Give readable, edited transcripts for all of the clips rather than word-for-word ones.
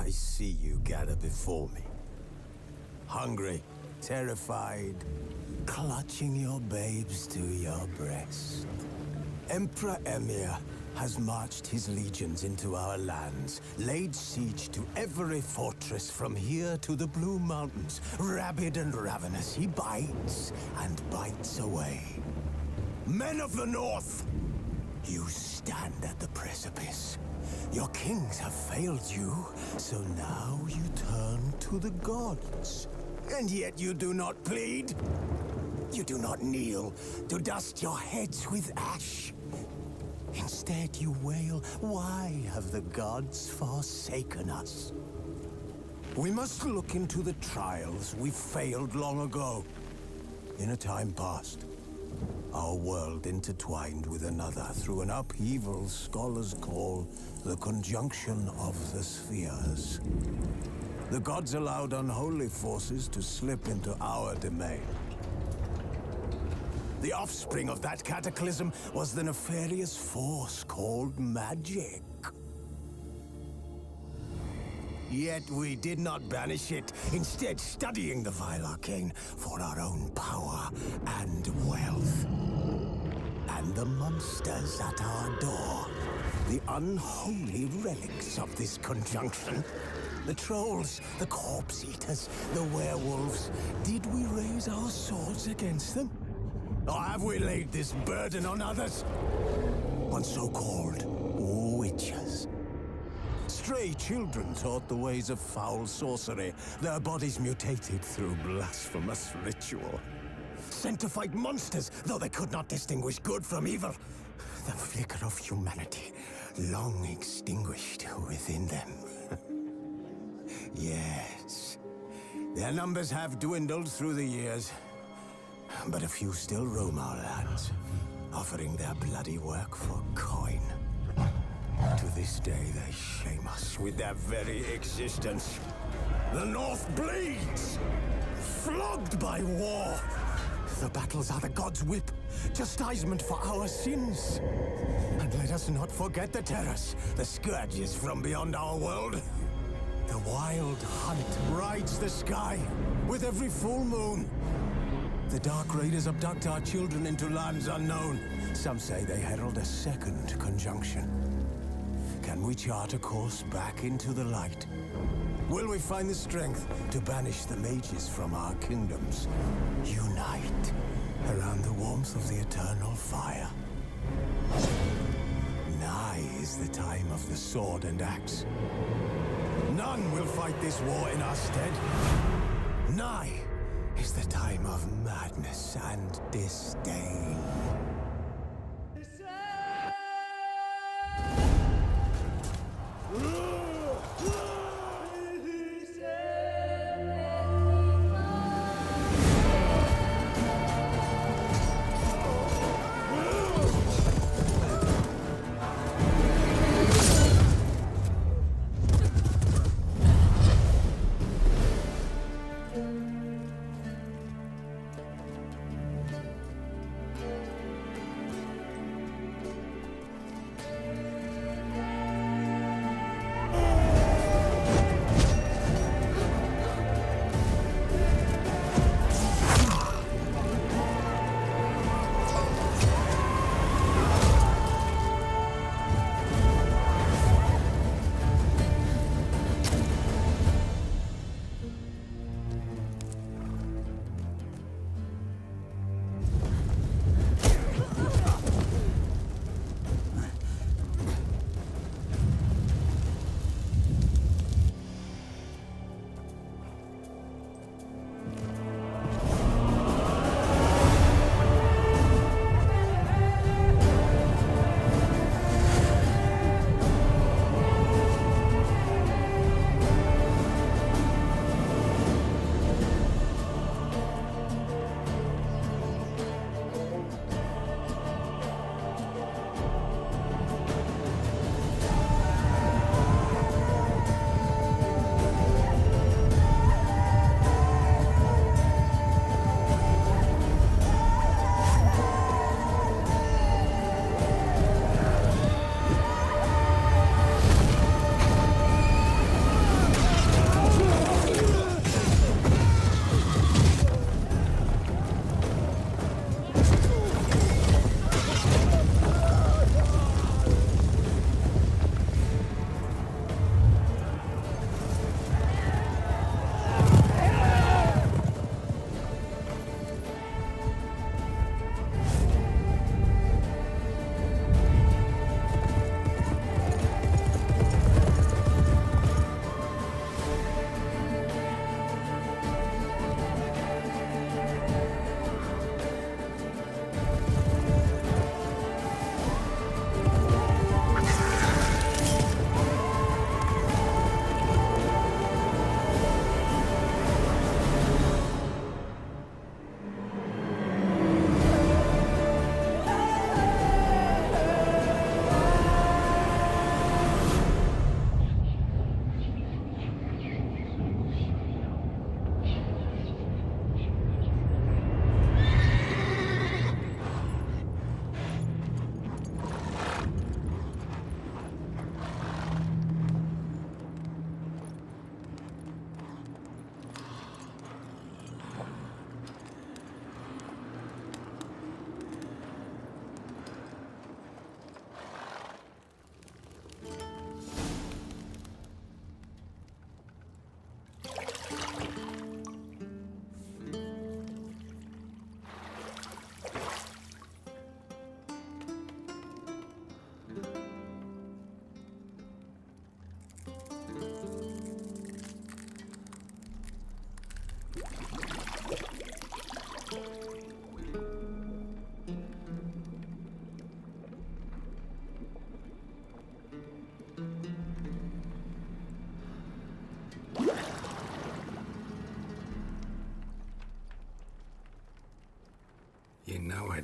I see you gather before me. Hungry, terrified, clutching your babes to your breast. Emperor Emhyr has marched his legions into our lands, laid siege to every fortress from here to the Blue Mountains. Rabid and ravenous, he bites and bites away. Men of the North, you stand at the precipice. Your kings have failed you, so now you turn to the gods. And yet you do not plead. You do not kneel to dust your heads with ash. Instead you wail, why have the gods forsaken us? We must look into the trials we failed long ago. In a time past, our world intertwined with another through an upheaval scholars call the conjunction of the spheres. The gods allowed unholy forces to slip into our domain. The offspring of that cataclysm was the nefarious force called magic. Yet we did not banish it, instead studying the vile arcane for our own power and wealth. And the monsters at our door, the unholy relics of this conjunction. The trolls, the corpse-eaters, the werewolves. Did we raise our swords against them? Or have we laid this burden on others? On so-called witches. Stray children taught the ways of foul sorcery, their bodies mutated through blasphemous ritual. Sent to fight monsters, though they could not distinguish good from evil. The flicker of humanity, long extinguished within them. Yes, their numbers have dwindled through the years. But a few still roam our lands, offering their bloody work for coin. To this day, they shame us with their very existence. The North bleeds, flogged by war. The battles are the gods' whip, chastisement for our sins. And let us not forget the terrors, the scourges from beyond our world. The wild hunt rides the sky with every full moon. The Dark Raiders abduct our children into lands unknown. Some say they herald a second conjunction. Can we chart a course back into the light? Will we find the strength to banish the mages from our kingdoms? Unite around the warmth of the eternal fire. Nigh is the time of the sword and axe. None will fight this war in our stead. Nigh is the time of madness and disdain.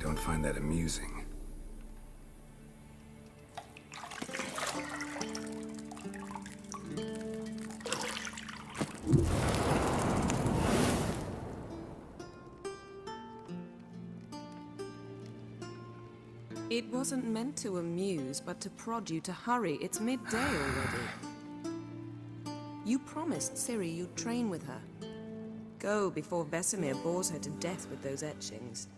don't find that amusing. It wasn't meant to amuse, but to prod you to hurry. It's midday already. You promised Ciri you'd train with her. Go before Vesemir bores her to death with those etchings.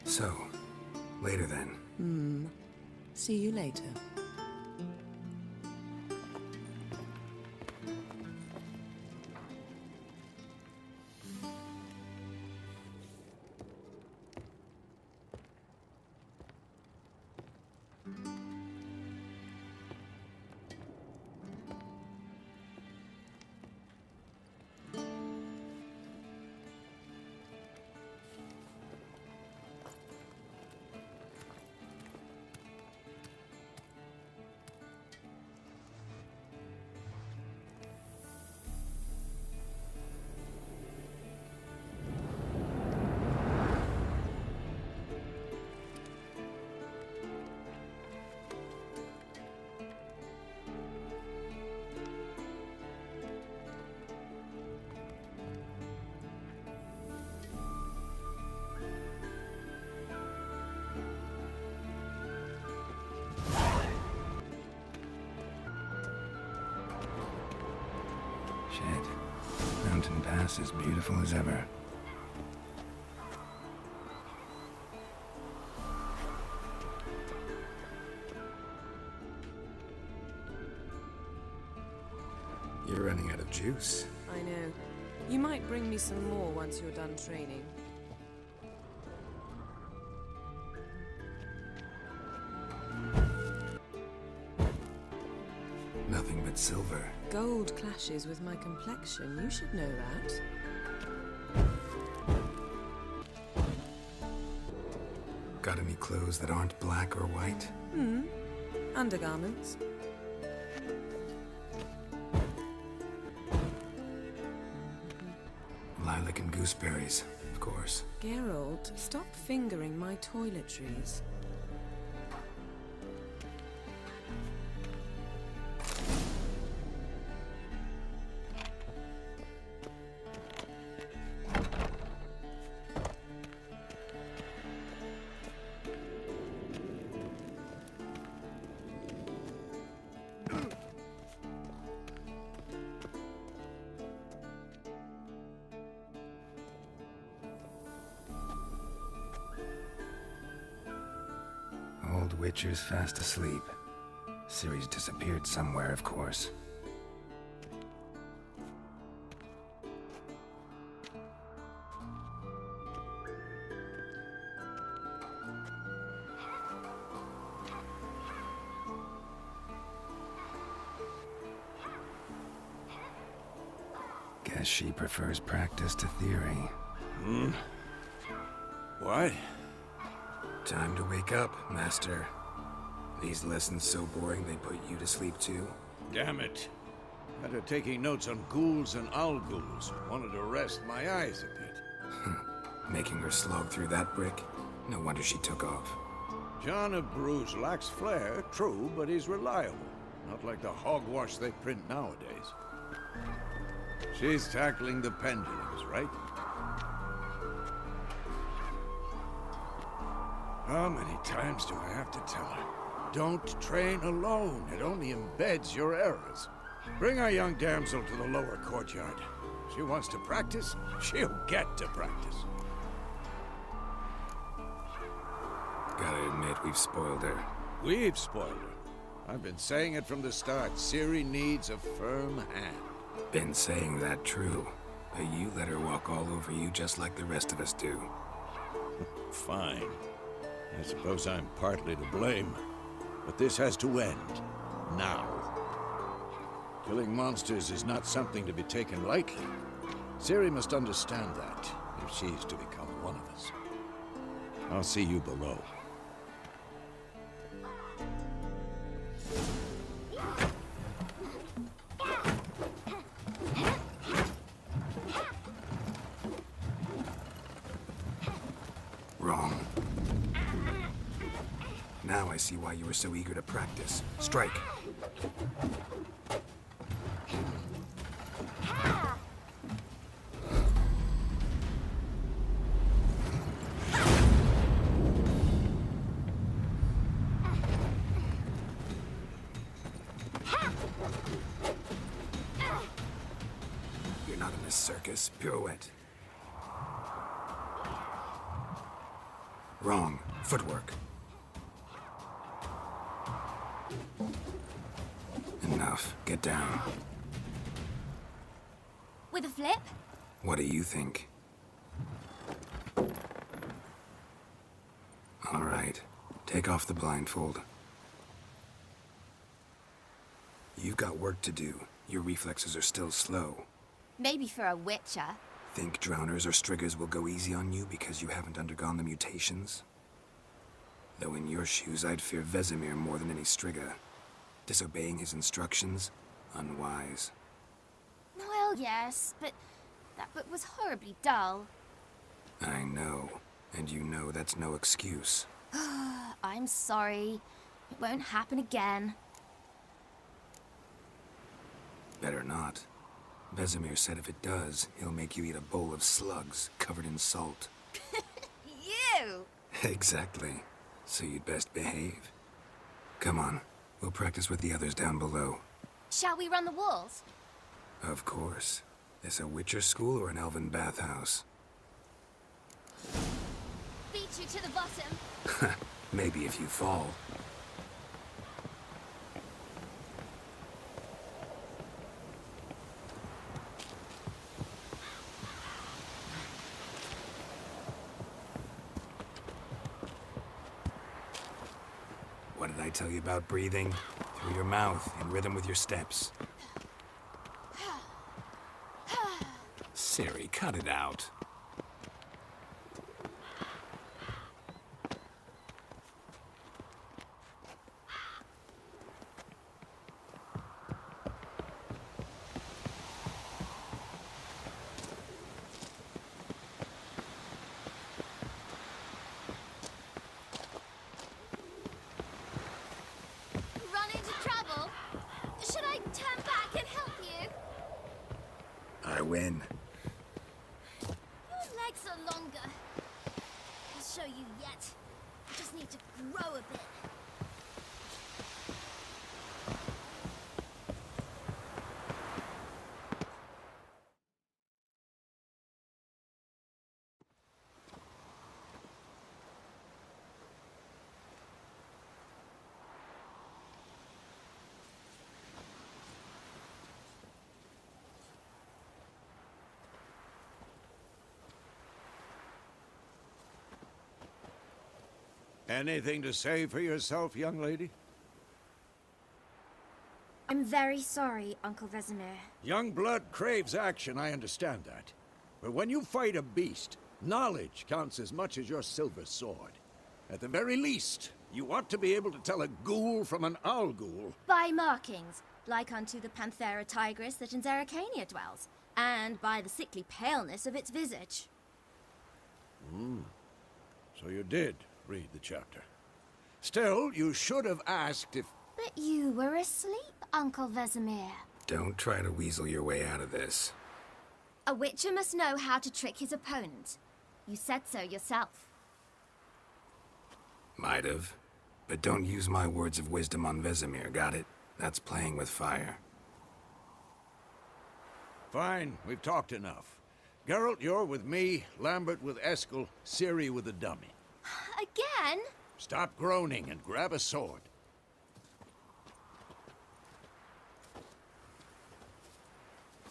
So, later then. See you later. Shit. Mountain Pass is beautiful as ever. You're running out of juice. I know. You might bring me some more once you're done training. Nothing but silver. Gold clashes with my complexion. You should know that. Got any clothes that aren't black or white? Undergarments. Lilac and gooseberries, of course. Geralt, stop fingering my toiletries. Old Witcher's fast asleep. Ciri's disappeared somewhere, of course. Guess she prefers practice to theory. What? Time to wake up, Master. These lessons so boring they put you to sleep too? Damn it. Had her taking notes on ghouls and owl-ghouls. Wanted to rest my eyes a bit. Making her slog through that brick? No wonder she took off. John of Bruges lacks flair, true, but he's reliable. Not like the hogwash they print nowadays. She's tackling the pendulums, right? How many times do I have to tell her? Don't train alone. It only embeds your errors. Bring our young damsel to the lower courtyard. She wants to practice, she'll get to practice. Gotta admit, we've spoiled her. We've spoiled her. I've been saying it from the start. Ciri needs a firm hand. Been saying that true. But you let her walk all over you just like the rest of us do. Fine. I suppose I'm partly to blame. But this has to end. Now. Killing monsters is not something to be taken lightly. Ciri must understand that, if she's to become one of us. I'll see you below. I see why you were so eager to practice. Strike. You're not in a circus. Pirouette. Wrong. Footwork. Enough. Get down. With a flip? What do you think? All right. Take off the blindfold. You've got work to do. Your reflexes are still slow. Maybe for a witcher. Think drowners or striggers will go easy on you because you haven't undergone the mutations? Though in your shoes, I'd fear Vesemir more than any strigger. Disobeying his instructions? Unwise. Well, yes, but that book was horribly dull. I know. And you know that's no excuse. I'm sorry. It won't happen again. Better not. Vesemir said if it does, he'll make you eat a bowl of slugs covered in salt. You! Exactly. So you'd best behave. Come on. We'll practice with the others down below. Shall we run the walls? Of course. This a Witcher school or an elven bathhouse? Beat you to the bottom. Maybe if you fall. What did I tell you about breathing? Through your mouth, in rhythm with your steps. Ciri, cut it out. Run into trouble? Should I turn back and help you? I win. Your legs are longer. I'll show you yet. I just need to grow a bit. Anything to say for yourself, young lady? I'm very sorry, Uncle Vesemir. Young blood craves action, I understand that. But when you fight a beast, knowledge counts as much as your silver sword. At the very least, you ought to be able to tell a ghoul from an owl ghoul. By markings, like unto the Panthera tigris that in Zerrikania dwells, and by the sickly paleness of its visage. So you did read the chapter. Still, you should have asked if... But you were asleep, Uncle Vesemir. Don't try to weasel your way out of this. A witcher must know how to trick his opponent. You said so yourself. Might have. But don't use my words of wisdom on Vesemir, got it? That's playing with fire. Fine, we've talked enough. Geralt, you're with me, Lambert with Eskel, Ciri with the dummy. Again? Stop groaning and grab a sword.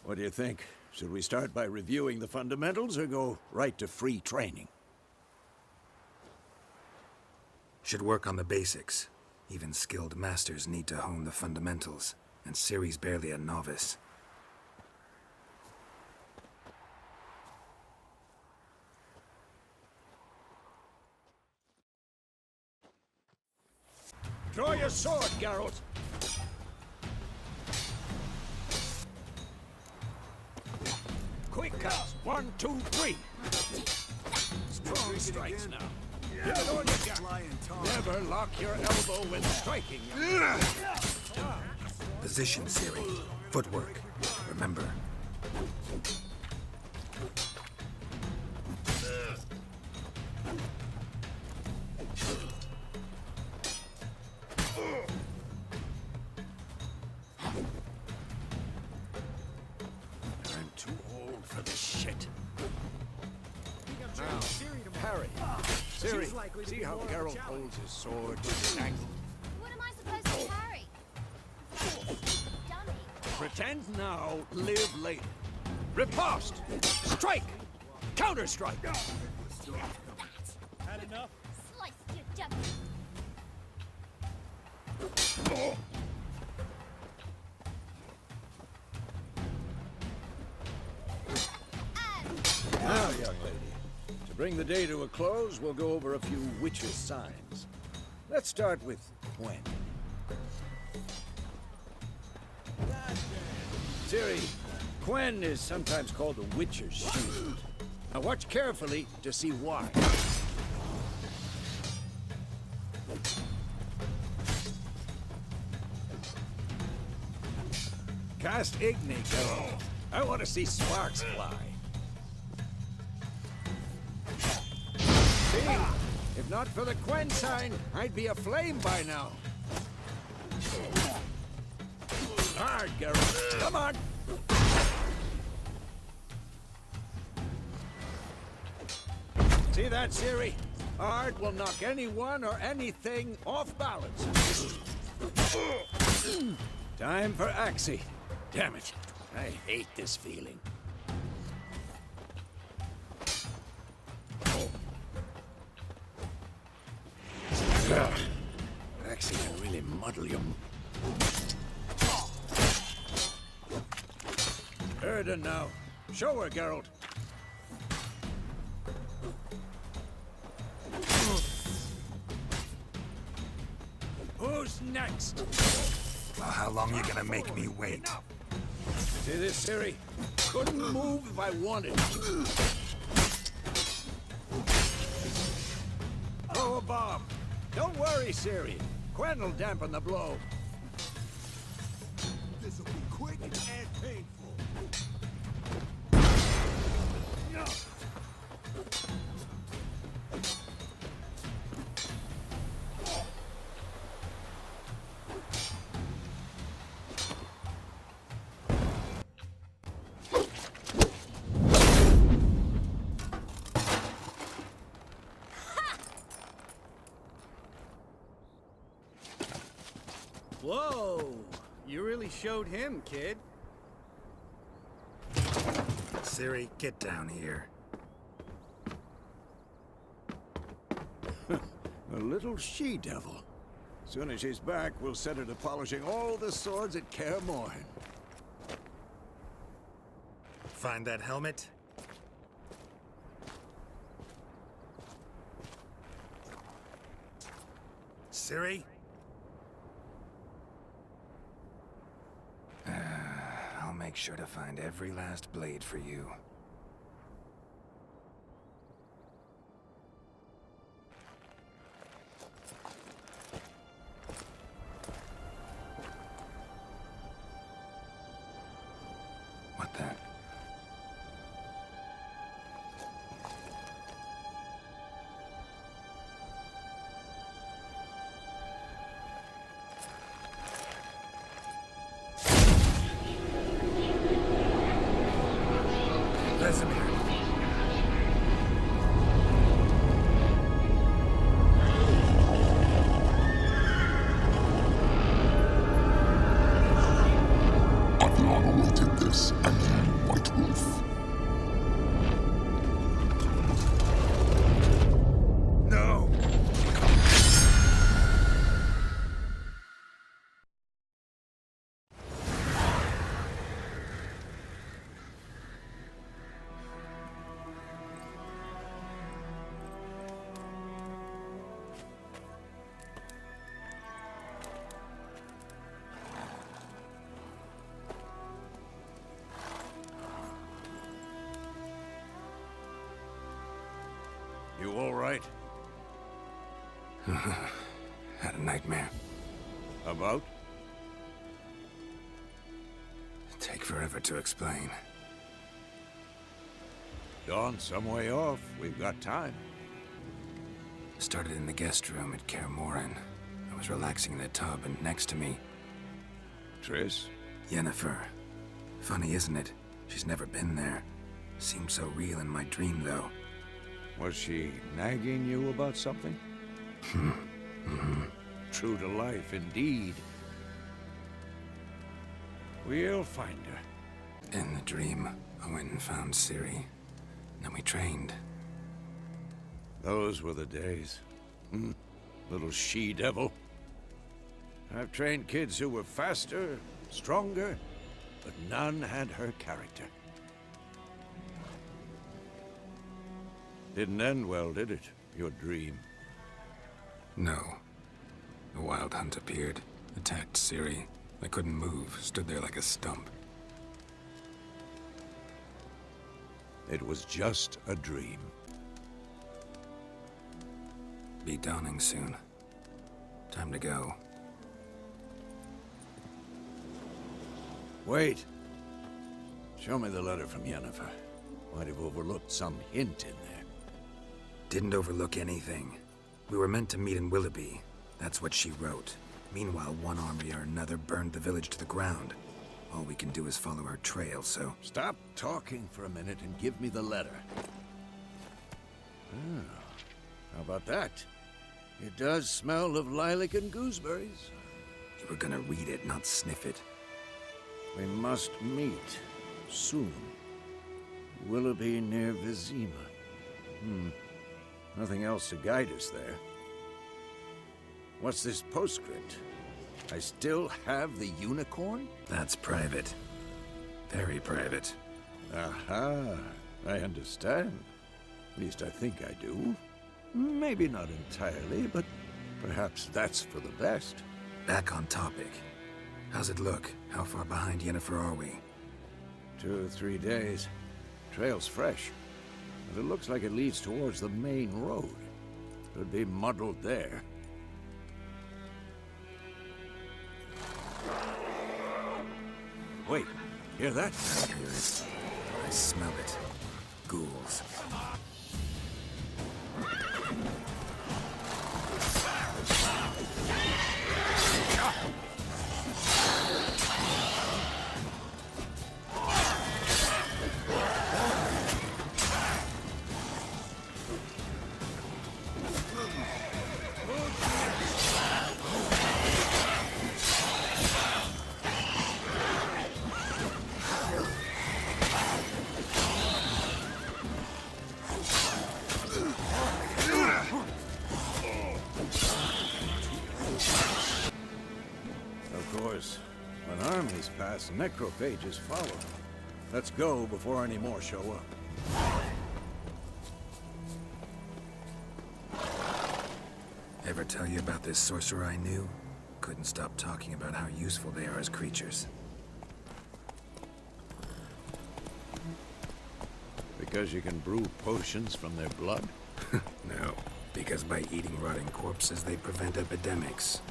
What do you think? Should we start by reviewing the fundamentals or go right to free training? Should work on the basics. Even skilled masters need to hone the fundamentals, and Ciri's barely a novice. Draw your sword, Geralt! Quick cuts! 1, 2, 3! Strong strikes now. Give it all you got. Never lock your elbow when striking. Position, Siri. Footwork. Remember. I'm too old for this shit. Now, Harry. Siri, see how Geralt holds his sword with his axe? What am I supposed to carry? Dummy. Pretend now, live later. Riposte! Strike! Counter-strike! Had enough? Slice your jump. Now, young lady, to bring the day to a close, we'll go over a few witches' signs. Let's start with Gwen. Ciri, Gwen is sometimes called the Witcher's Shield. Now watch carefully to see why. Cast Igni, Geralt. I want to see sparks fly. See? If not for the Gwen sign, I'd be aflame by now. Hard, Geralt. Come on! See that, Ciri? Ard will knock anyone or anything off balance. Time for Axii. Damn it. I hate this feeling. Axii can really muddle you. Erden now. Show her, Geralt. Who's next? Well, how long you gonna make me wait? See this, Ciri? Couldn't move if I wanted. Throw a bomb. Don't worry, Ciri. Gwen will dampen the blow. This'll be quick and painful. Whoa! You really showed him, kid. Ciri, get down here. A little she-devil. Soon as she's back, we'll set her to polishing all the swords at Kaer Morhen. Find that helmet? Ciri? I'll make sure to find every last blade for you. What the? Vesemir. I've long awaited this, and you, White Wolf. No! Had a nightmare. About? Take forever to explain. Dawn's some way off. We've got time. Started in the guest room at Kaer Morhen. I was relaxing in the tub, and next to me, Triss? Yennefer. Funny, isn't it? She's never been there. Seemed so real in my dream, though. Was she nagging you about something? True to life, indeed. We'll find her. In the dream, I went and found Ciri. Then we trained. Those were the days. Little she-devil. I've trained kids who were faster, stronger, but none had her character. Didn't end well, did it? Your dream? No. The Wild Hunt appeared, attacked Ciri. I couldn't move, stood there like a stump. It was just a dream. Be dawning soon. Time to go. Wait. Show me the letter from Yennefer. Might have overlooked some hint in there. Didn't overlook anything. We were meant to meet in Willoughby. That's what she wrote. Meanwhile, one army or another burned the village to the ground. All we can do is follow her trail, so... Stop talking for a minute and give me the letter. How about that? It does smell of lilac and gooseberries. You were gonna read it, not sniff it. We must meet. Soon. Willoughby near Vizima. Nothing else to guide us there. What's this postscript? I still have the unicorn? That's private. Very private. Aha. I understand. At least I think I do. Maybe not entirely, but perhaps that's for the best. Back on topic. How's it look? How far behind Yennefer are we? 2 or 3 days. Trail's fresh. But it looks like it leads towards the main road. Could be muddled there. Wait, hear that? I hear it. I smell it. Ghouls. Of course, when armies pass, necrophages follow. Let's go before any more show up. Ever tell you about this sorcerer I knew? Couldn't stop talking about how useful they are as creatures. Because you can brew potions from their blood? No, because by eating rotting corpses, they prevent epidemics.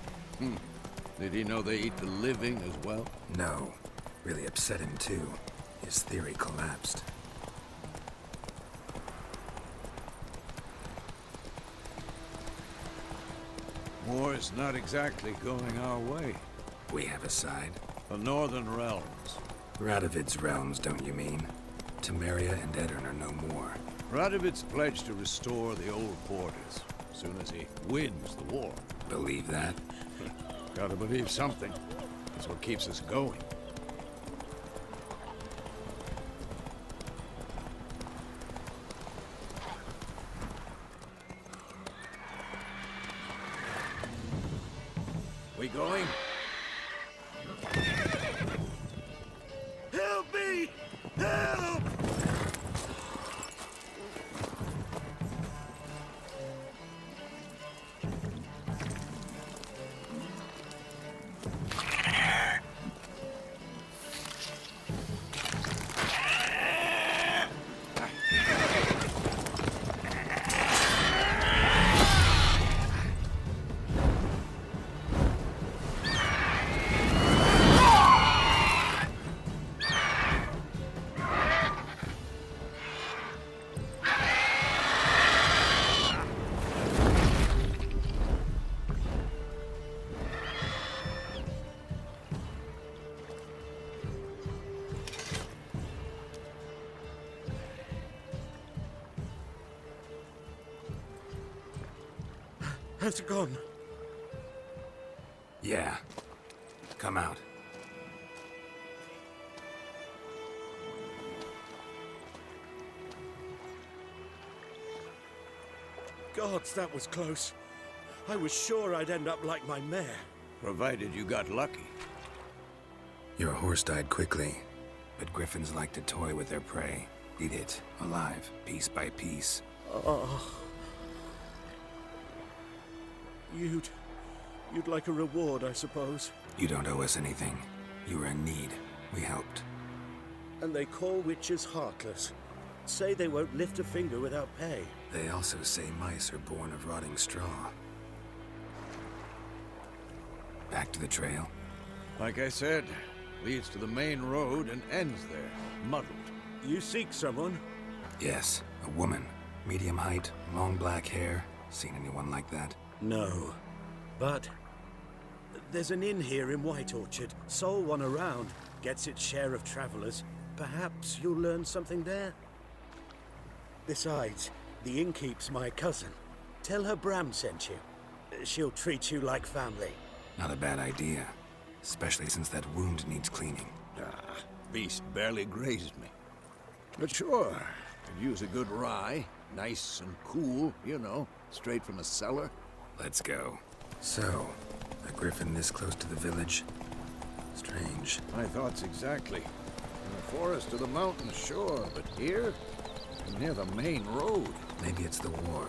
Did he know they eat the living as well? No. Really upset him, too. His theory collapsed. War's not exactly going our way. We have a side. The Northern Realms. Radovid's realms, don't you mean? Temeria and Edirn are no more. Radovid's pledged to restore the old borders, as soon as he wins the war. Believe that? Gotta believe something. That's what keeps us going. We going? Help me! Help! Has it gone? Yeah. Come out. Gods, that was close. I was sure I'd end up like my mare. Provided you got lucky. Your horse died quickly, but griffins like to toy with their prey. Eat it, alive, piece by piece. Oh. You'd like a reward, I suppose. You don't owe us anything. You were in need. We helped. And they call witches heartless. Say they won't lift a finger without pay. They also say mice are born of rotting straw. Back to the trail? Like I said, leads to the main road and ends there, muddled. You seek someone? Yes, a woman. Medium height, long black hair. Seen anyone like that? No. But there's an inn here in White Orchard. Sole one around. Gets its share of travelers. Perhaps you'll learn something there? Besides, the innkeep's my cousin. Tell her Bram sent you. She'll treat you like family. Not a bad idea. Especially since that wound needs cleaning. Beast barely grazed me. But sure, could use a good rye. Nice and cool, you know, straight from a cellar. Let's go. So, a griffin this close to the village? Strange. My thoughts exactly. In the forest or the mountains, sure, but here? Near the main road. Maybe it's the war.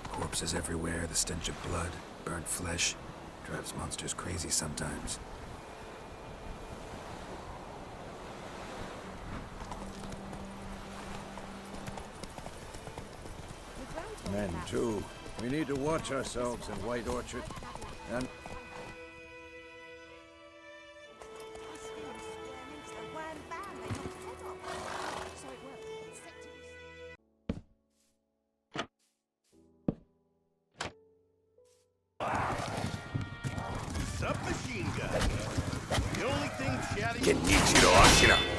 Corpses everywhere, the stench of blood, burnt flesh. Drives monsters crazy sometimes. Men, too. We need to watch ourselves in White Orchard. And Submachine gun. The only thing shouting. Get Ichiro Ashina!